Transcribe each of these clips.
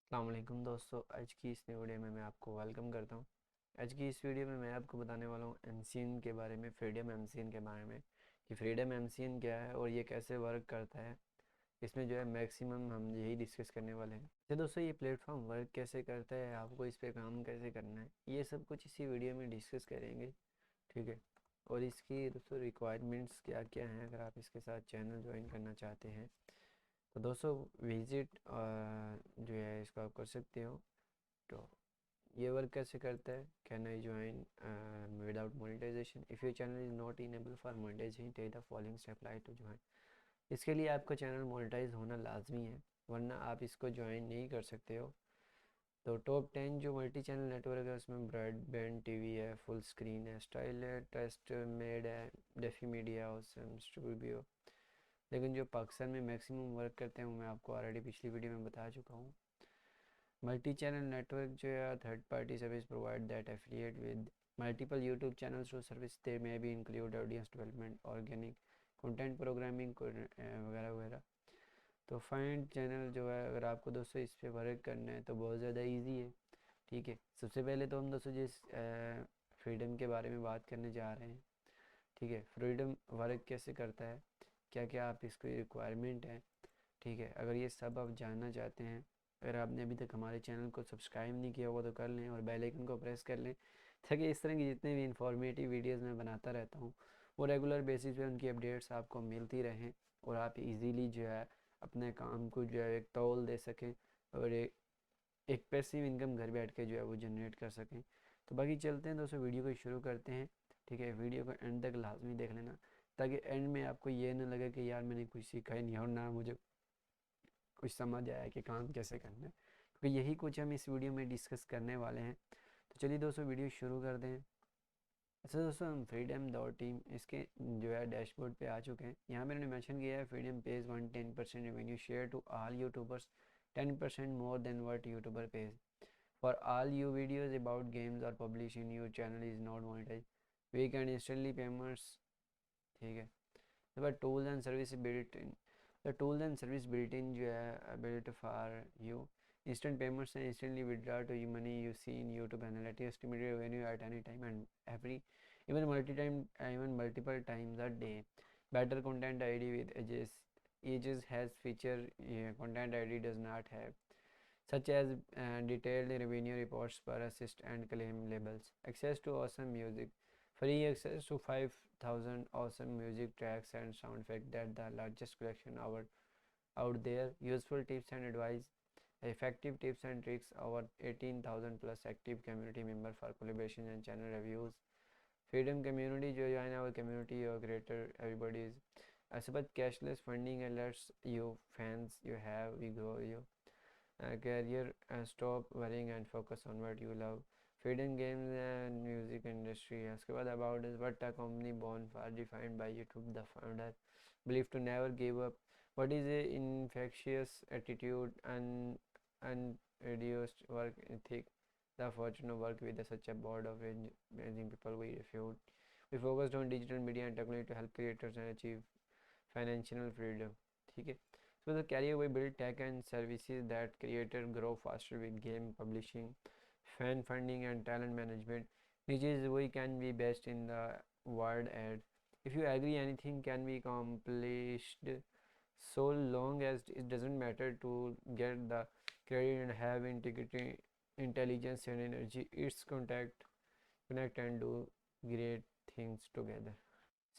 अस्सलाम वालेकुम दोस्तों, आज की इस नई वीडियो में मैं आपको वेलकम करता हूँ। आज की इस वीडियो में मैं आपको बताने वाला हूँ एमसीएन के बारे में, फ्रीडम एमसीएन के बारे में कि फ्रीडम एमसीएन क्या है और ये कैसे वर्क करता है। इसमें जो है मैक्सिमम हम यही डिस्कस करने वाले हैं। तो दोस्तों, ये प्लेटफॉर्म वर्क कैसे करता है, आपको इस पर काम कैसे करना है, ये सब कुछ इसी वीडियो में डिस्कस करेंगे। ठीक है। और इसकी दोस्तों रिक्वायरमेंट्स क्या क्या हैं अगर आप इसके साथ चैनल ज्वाइन करना चाहते हैं। तो दोस्तों, विजिट जो है इसको आप कर सकते हो। तो ये वर्क कैसे करता है, can I join without monetisation, if your channel is not enable for monetisation take the following step like to join. इसके लिए आपका चैनल मोनेटाइज होना लाजमी है, वरना आप इसको ज्वाइन नहीं कर सकते हो। तो टॉप 10 जो मल्टी चैनल नेटवर्क है उसमें ब्रॉडबैंड टीवी है, फुल स्क्रीन है, स्टाइल है, टेस्ट मेड है, डेफी मीडिया और स्टूडियो। लेकिन जो पाकिस्तान में मैक्सिमम वर्क करते हैं वो मैं आपको ऑलरेडी पिछली वीडियो में बता चुका हूँ। मल्टी चैनल नेटवर्क जो है third party service provide that affiliate with multiple YouTube channels to service they में भी include audience development, organic content programming वगैरह वगैरह। तो फाइंड चैनल जो है, अगर आपको दोस्तों इस पर वर्क करना है तो बहुत ज़्यादा इजी है। ठीक है। सबसे पहले तो हम दोस्तों जिस फ्रीडम के बारे में बात करने जा रहे हैं। ठीक है। फ्रीडम वर्क कैसे करता है, क्या क्या आप इसकी रिक्वायरमेंट है। ठीक है। अगर ये सब आप जानना चाहते हैं, अगर आपने अभी तक हमारे चैनल को सब्सक्राइब नहीं किया होगा तो कर लें और बेल आइकन को प्रेस कर लें, ताकि इस तरह की जितने भी इंफॉर्मेटिव वीडियोस मैं बनाता रहता हूँ वो रेगुलर बेसिस पे उनकी अपडेट्स आपको मिलती रहें और आप इजीली जो है अपने काम को जो है एक तौल दे सकें और एक पैसिव इनकम घर बैठ के जो है वो जनरेट कर सकें। तो बाकी चलते हैं दोस्तों, वीडियो को शुरू करते हैं। ठीक है। वीडियो को एंड तक लाजमी देख लेना, ताकि एंड में आपको ये ना लगे कि यार मैंने कुछ सीखा ही नहीं और ना मुझे कुछ समझ आया कि काम कैसे करना है, क्योंकि यही कुछ हम इस वीडियो में डिस्कस करने वाले हैं। तो चलिए दोस्तों, वीडियो शुरू कर दें। अच्छा दोस्तों, हम फ्रीडम डॉट टीम इसके जो है डैशबोर्ड पे आ चुके हैं। यहाँ पे मैंने मेंशन किया है Freedom page 110% revenue share to all YouTubers, 10% more than what YouTuber page for all you videos about games और publish in your channel is not monetize, we can instantly payments. ठीक है। But tools and service built in, the tools and service built in जो है built for you, instant payments and instantly withdraw to you money you see in YouTube analytics, estimated revenue at any time and every, even even multiple times a day. Better content ID with edges has feature content ID does not have, such as detailed revenue reports per assist and claim labels. Access to awesome music, free access to 5,000 awesome music tracks and sound effects, that the largest collection out there. Useful tips and advice, effective tips and tricks, over 18,000 plus active community member for collaboration and channel reviews. Freedom community, जो join our community or greater everybody is accept cashless funding alerts you fans you have, we grow you career, stop worrying and focus on what you love. Freedom games and music industry. उसके बाद about is what a company born for, defined by YouTube the founder believe to never give up. What is a infectious attitude and reduced work ethic, the fortune of work with such a board of amazing people we reviewed. We focused on digital media and technology to help creators and achieve financial freedom. ठीक है। So the career we build tech and services that creator grow faster with game publishing, fan funding and talent management, which is we can be best in the world at. If you agree, anything can be accomplished so long as it doesn't matter to get the credit and have integrity, intelligence and energy. It's connect and do great things together.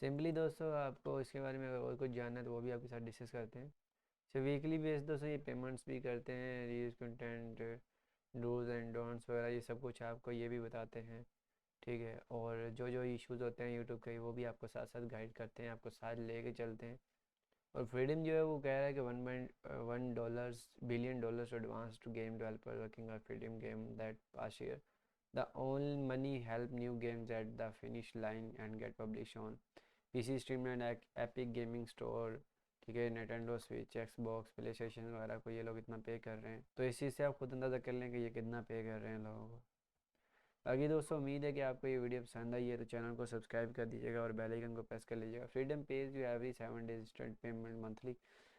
Simply दोस्तों, आपको इसके बारे में अगर और कुछ जानना है तो वो भी आपके साथ डिस्कस करते हैं। तो वीकली बेस दोस्तों ये पेमेंट्स भी करते हैं, reels content, dos and don'ts वगैरह ये सब कुछ आपको ये भी बताते हैं। ठीक है। और जो जो इश्यूज़ होते हैं यूट्यूब के वो भी आपको साथ साथ गाइड करते हैं, आपको साथ लेके चलते हैं। और फ्रीडम जो है वो कह रहा है कि $1.1 billion advance to game developer working on freedom game that pass year, the only money help new games at the finish line and get publish on PC, streamline, Epic Gaming Store. ठीक है। Nintendo Switch, Xbox, PlayStation वगैरह को ये लोग इतना पे कर रहे हैं, तो इस चीज़ से आप खुद अंदाज़ा कर लें कि ये कितना पे कर रहे हैं लोगों को। बाकी दोस्तों, उम्मीद है कि आपको ये वीडियो पसंद आई है, तो चैनल को सब्सक्राइब कर दीजिएगा और बेल आइकन को प्रेस कर लीजिएगा। Freedom page you every 7 days instant payment monthly,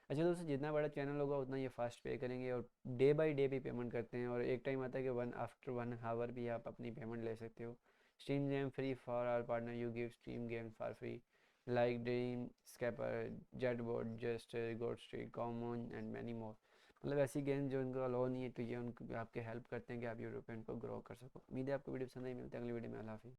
अच्छा दोस्तों, जितना बड़ा चैनल होगा उतना ये फास्ट पे करेंगे और डे बाय डे भी पेमेंट करते हैं, और एक टाइम आता है कि आफ्टर 1 आवर भी आप अपनी पेमेंट ले सकते हो। Stream game free for our partner, you give stream game for free like Dreamscaper, Jetboard, just god street, common and many more. मतलब ऐसी गेम जो इनको अलाउ नहीं है, तो ये उनको आपके हेल्प करते हैं कि आप यूरोप पे इनको ग्रो कर सको। उम्मीद है आपको वीडियो पसंद आई, मिलते हैं अगली वीडियो में। अल्लाह हाफिज़।